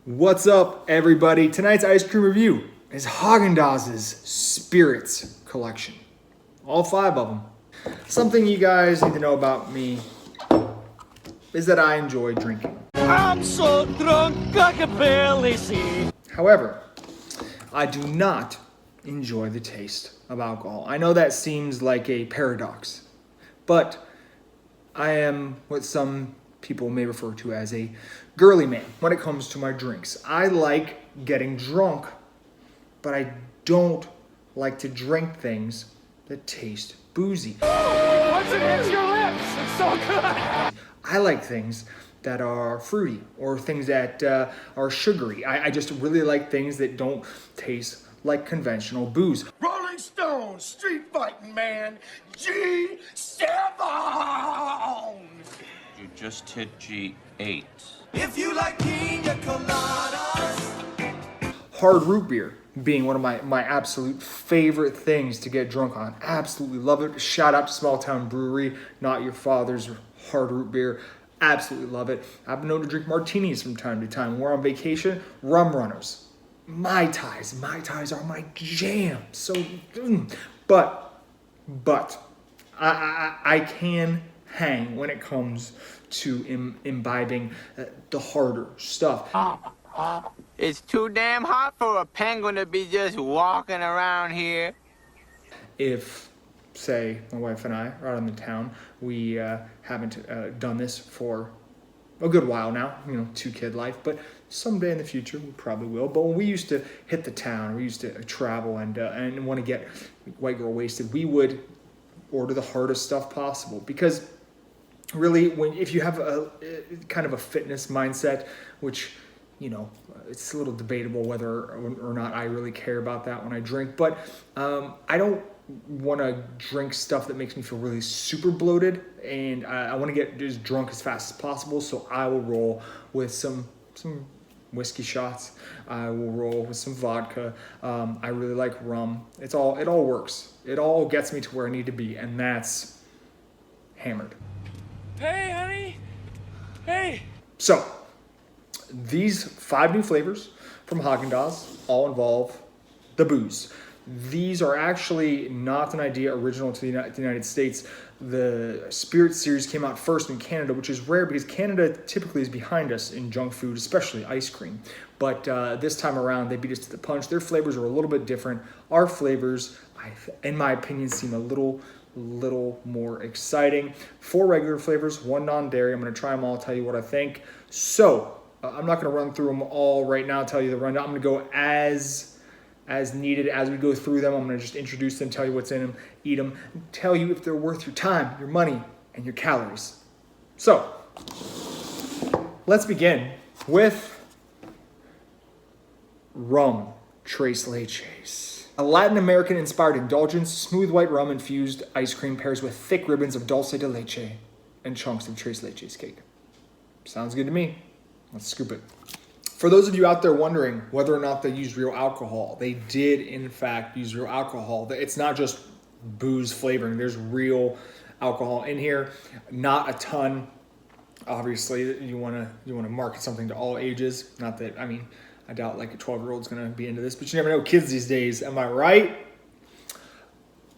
What's up, everybody? Tonight's ice cream review is Haagen-Dazs Spirits collection. All 5 of them. Something you guys need to know about me is that I enjoy drinking. I'm so drunk I can barely see. However, I do not enjoy the taste of alcohol. I know that seems like a paradox, but I am what some people may refer to as a girly man when it comes to my drinks. I like getting drunk, but I don't like to drink things that taste boozy. Once it hits your lips, it's so good. I like things that are fruity or things that are sugary. I just really like things that don't taste like conventional booze. Rolling Stones, street fighting man, G7. You just hit G8. If you like pina coladas. Hard root beer being one of my absolute favorite things to get drunk on. Absolutely love it. Shout out to Small Town Brewery, Not Your Father's hard root beer. Absolutely love it. I've been known to drink martinis from time to time. We're on vacation, rum runners. Mai Tais are my jam. So, but I can hang when it comes to imbibing the harder stuff. It's too damn hot for a penguin to be just walking around here. If, say, my wife and I are out in the town, we haven't done this for a good while now, 2-kid life, but someday in the future we probably will. But when we used to hit the town, we used to travel and want to get white girl wasted, we would order the hardest stuff possible, because really, if you have a kind of a fitness mindset, which it's a little debatable whether or not I really care about that when I drink, but I don't want to drink stuff that makes me feel really super bloated, and I want to get as drunk as fast as possible. So I will roll with some whiskey shots. I will roll with some vodka. I really like rum. It all works. It all gets me to where I need to be, and that's hammered. Hey, honey. Hey. So these 5 new flavors from Haagen-Dazs all involve the booze. These are actually not an idea original to the United States. The Spirit series came out first in Canada, which is rare because Canada typically is behind us in junk food, especially ice cream. But this time around, they beat us to the punch. Their flavors are a little bit different. Our flavors, in my opinion, seem a little more exciting. 4 regular flavors, 1 non-dairy. I'm going to try them all, tell you what I think. So I'm not going to run through them all right now, tell you the rundown. I'm going to go as needed as we go through them. I'm going to just introduce them, tell you what's in them, eat them, tell you if they're worth your time, your money, and your calories. So let's begin with Rum Tres Leches. A Latin American inspired indulgence, smooth white rum infused ice cream pairs with thick ribbons of dulce de leche and chunks of Tres Leches cake. Sounds good to me. Let's scoop it. For those of you out there wondering whether or not they used real alcohol, they did in fact use real alcohol. It's not just booze flavoring. There's real alcohol in here. Not a ton. Obviously, you want to market something to all ages. Not that, I doubt like a 12-year-old's going to be into this, but you never know. Kids these days, am I right?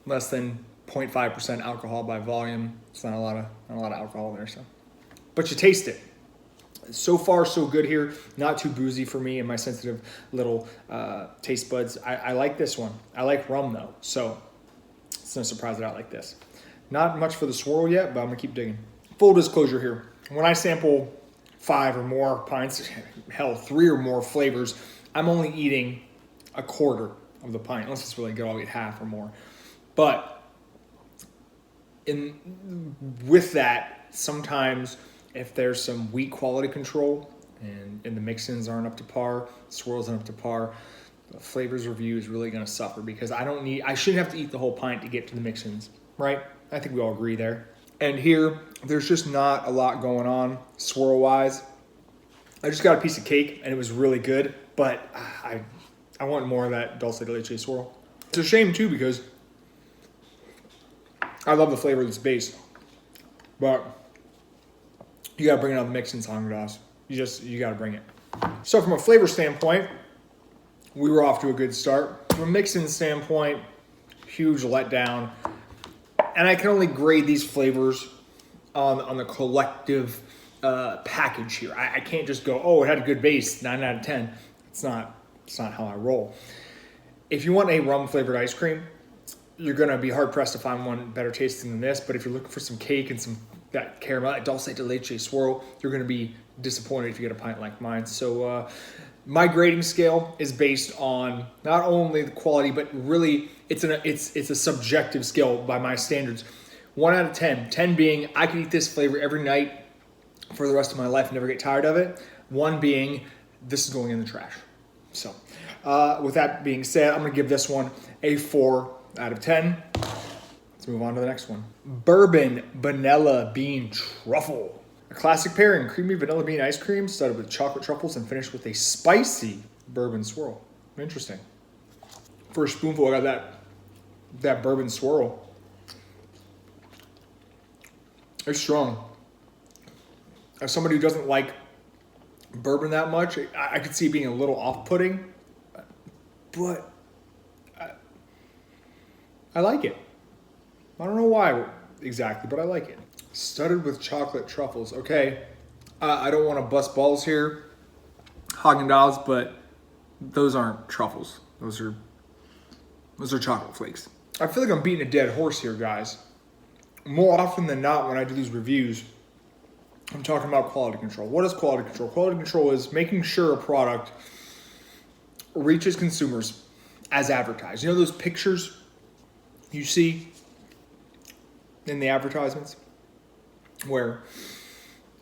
Less than 0.5% alcohol by volume. It's not a lot of alcohol there, so. But you taste it. So far, so good here. Not too boozy for me and my sensitive little taste buds. I like this one. I like rum, though, so it's no surprise that I like this. Not much for the swirl yet, but I'm going to keep digging. Full disclosure here. When I sample 5 or more pints, hell, 3 or more flavors, I'm only eating a quarter of the pint. Unless it's really good, I'll eat half or more. But with that, sometimes if there's some weak quality control and the mix-ins aren't up to par, swirls aren't up to par, the flavors review is really going to suffer, because I shouldn't have to eat the whole pint to get to the mix-ins, right? I think we all agree there. And here, there's just not a lot going on swirl-wise. I just got a piece of cake and it was really good, but I want more of that dulce de leche swirl. It's a shame too, because I love the flavor of this base, but you gotta bring it on the mix in Haagen-Dazs. You gotta bring it. So from a flavor standpoint, we were off to a good start. From a mixing standpoint, huge letdown. And I can only grade these flavors on the collective package here. I can't just go, oh, it had a good base, 9 out of 10. It's not how I roll. If you want a rum flavored ice cream, you're gonna be hard pressed to find one better tasting than this. But if you're looking for some cake and that caramel, that dulce de leche swirl, you're gonna be disappointed if you get a pint like mine. So my grading scale is based on not only the quality, but really it's a subjective scale by my standards. 1 out of 10. 10 being I could eat this flavor every night for the rest of my life and never get tired of it. 1 being this is going in the trash. So with that being said, I'm gonna give this one a 4 out of 10. Let's move on to the next one. Bourbon Vanilla Bean Truffle. A classic pairing, creamy vanilla bean ice cream studded with chocolate truffles and finished with a spicy bourbon swirl. Interesting. For a spoonful, I got that bourbon swirl. It's strong. As somebody who doesn't like bourbon that much, I could see it being a little off-putting, but I like it. I don't know why exactly, but I like it. Studded with chocolate truffles. Okay, I don't want to bust balls here, Haagen-Dazs, but those aren't truffles. Those are chocolate flakes. I feel like I'm beating a dead horse here, guys. More often than not, when I do these reviews, I'm talking about quality control. What is quality control? Quality control is making sure a product reaches consumers as advertised. You know those pictures you see in the advertisements where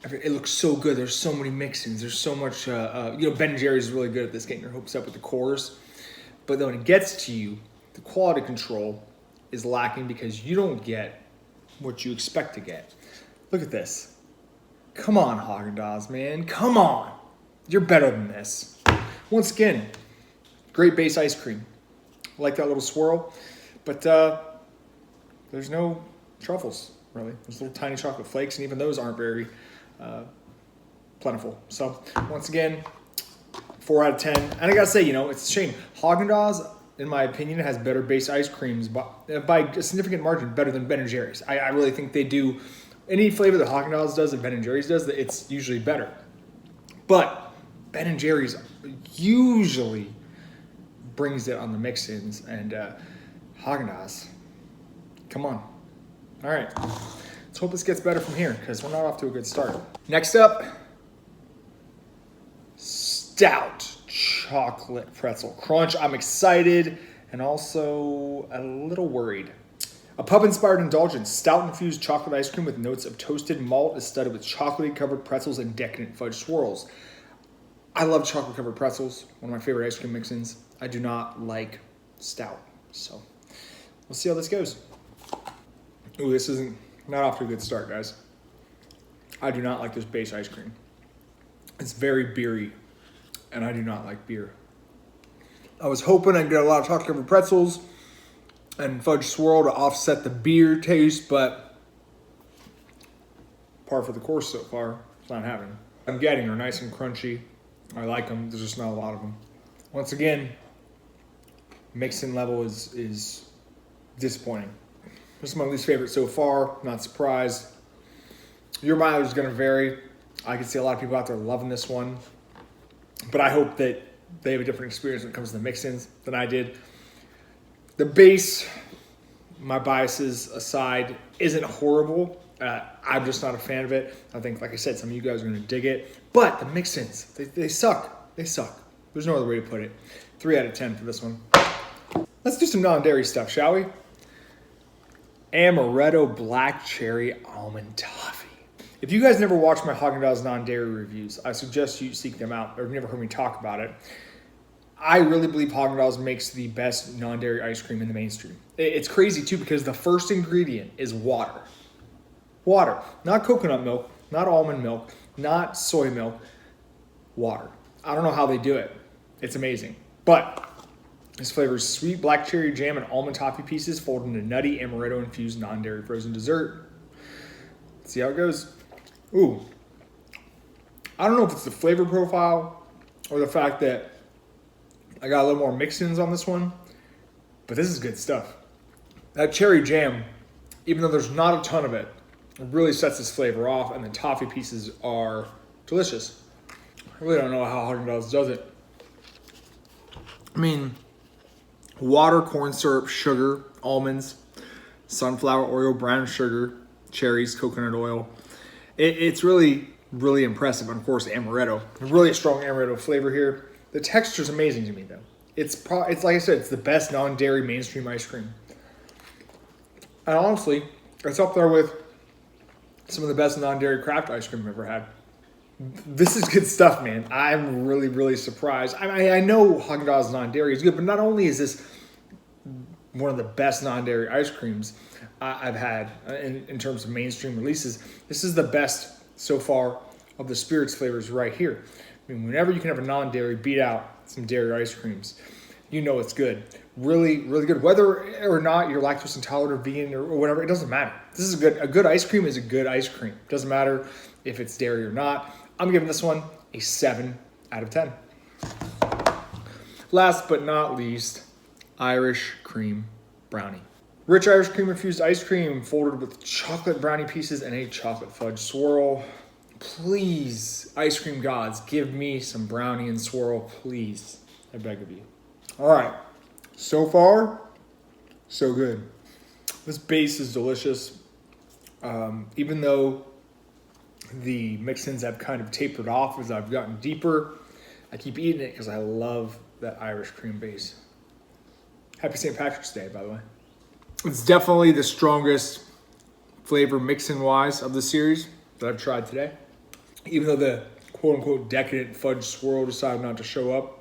it looks so good, there's so many mixings, there's so much, Ben & Jerry's is really good at this, getting your hopes up with the cores. But then when it gets to you, the quality control is lacking because you don't get what you expect to get. Look at this. Come on, Haagen-Dazs, man. Come on. You're better than this. Once again, great base ice cream. I like that little swirl. But there's no truffles, really. There's little tiny chocolate flakes, and even those aren't very plentiful. So, once again, 4 out of 10. And I gotta say, it's a shame. Haagen-Dazs, in my opinion, has better base ice creams by a significant margin, better than Ben & Jerry's. I really think they do. Any flavor that Haagen-Dazs does, that Ben & Jerry's does, it's usually better. But Ben & Jerry's usually brings it on the mix-ins, and Haagen-Dazs, come on. All right, let's hope this gets better from here because we're not off to a good start. Next up, Stout Chocolate Pretzel Crunch. I'm excited and also a little worried. A pub-inspired indulgence, stout-infused chocolate ice cream with notes of toasted malt is studded with chocolate-covered pretzels and decadent fudge swirls. I love chocolate-covered pretzels, one of my favorite ice cream mix-ins. I do not like stout, so we'll see how this goes. Ooh, this isn't not off to a good start, guys. I do not like this base ice cream. It's very beery, and I do not like beer. I was hoping I'd get a lot of chocolate-covered pretzels and fudge swirl to offset the beer taste, but par for the course so far. It's not happening. I'm getting are nice and crunchy. I like them. There's just not a lot of them. Once again, mixing level is disappointing. This is my least favorite so far. Not surprised. Your mileage is going to vary. I can see a lot of people out there loving this one, but I hope that they have a different experience when it comes to the mix-ins than I did. The base, my biases aside, isn't horrible. I'm just not a fan of it. I think, like I said, some of you guys are going to dig it. But the mix-ins, they suck. They suck. There's no other way to put it. 3 out of 10 for this one. Let's do some non-dairy stuff, shall we? Amaretto Black Cherry Almond Toffee. If you guys never watched my Haagen-Dazs non-dairy reviews, I suggest you seek them out, or if you've never heard me talk about it. I really believe Haagen-Dazs makes the best non-dairy ice cream in the mainstream. It's crazy too because the first ingredient is water. Water, not coconut milk, not almond milk, not soy milk, water. I don't know how they do it. It's amazing. But this flavor is sweet black cherry jam and almond toffee pieces folded into nutty amaretto infused non-dairy frozen dessert. Let's see how it goes. Ooh. I don't know if it's the flavor profile or the fact that I got a little more mix-ins on this one, but this is good stuff. That cherry jam, even though there's not a ton of it, it really sets this flavor off, and the toffee pieces are delicious. I really don't know how Haagen-Dazs does it. I mean, water, corn syrup, sugar, almonds, sunflower oil, brown sugar, cherries, coconut oil. It's really, really impressive. And of course, amaretto. Really strong amaretto flavor here. The texture is amazing to me, though. It's like I said, it's the best non-dairy mainstream ice cream. And honestly, it's up there with some of the best non-dairy craft ice cream I've ever had. This is good stuff, man. I'm really, really surprised. I know Haagen-Dazs non-dairy is good, but not only is this one of the best non-dairy ice creams I've had in terms of mainstream releases, this is the best so far of the spirits flavors right here. I mean, whenever you can have a non-dairy beat out some dairy ice creams, you know it's good. Really, really good. Whether or not you're lactose intolerant or vegan or whatever, it doesn't matter. This is good. A good ice cream is a good ice cream. Doesn't matter if it's dairy or not. I'm giving this one a 7 out of 10. Last but not least, Irish cream brownie. Rich Irish cream infused ice cream folded with chocolate brownie pieces and a chocolate fudge swirl. Please, ice cream gods, give me some brownie and swirl, please. I beg of you. All right, so far, so good. This base is delicious. Even though the mix-ins have kind of tapered off as I've gotten deeper, I keep eating it because I love that Irish cream base. Happy St. Patrick's Day, by the way. It's definitely the strongest flavor mix-in wise of the series that I've tried today. Even though the quote-unquote decadent fudge swirl decided not to show up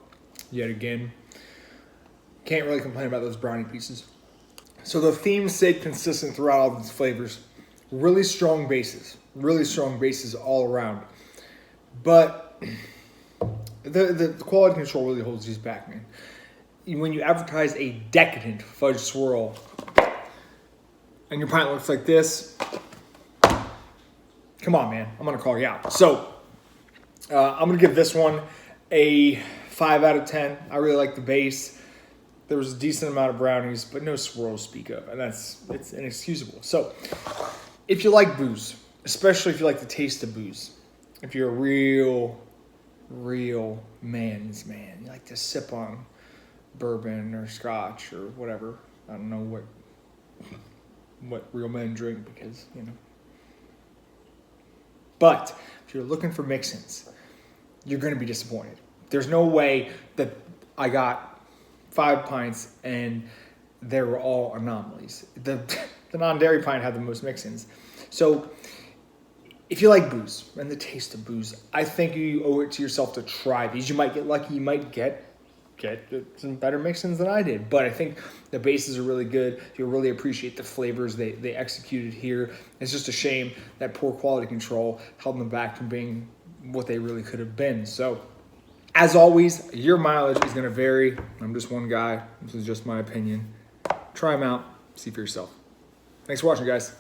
yet again, can't really complain about those brownie pieces. So the theme stayed consistent throughout all these flavors. Really strong bases all around. But the quality control really holds these back, man. When you advertise a decadent fudge swirl and your pint looks like this, come on, man, I'm gonna call you out. So I'm gonna give this one a 5 out of 10. I really like the base. There was a decent amount of brownies, but no swirls to speak of, and it's inexcusable. So if you like booze, especially if you like the taste of booze, if you're a real man's man, you like to sip on bourbon or scotch or whatever. I don't know what real men drink because, you know. But if you're looking for mix-ins, you're going to be disappointed. There's no way that I got 5 pints and they were all anomalies. The non-dairy pint had the most mix-ins. So if you like booze and the taste of booze, I think you owe it to yourself to try these. You might get lucky. You might get some better mix-ins than I did. But I think the bases are really good. You'll really appreciate the flavors they executed here. It's just a shame that poor quality control held them back from being what they really could have been. So as always, your mileage is going to vary. I'm just one guy. This is just my opinion. Try them out. See for yourself. Thanks for watching, guys.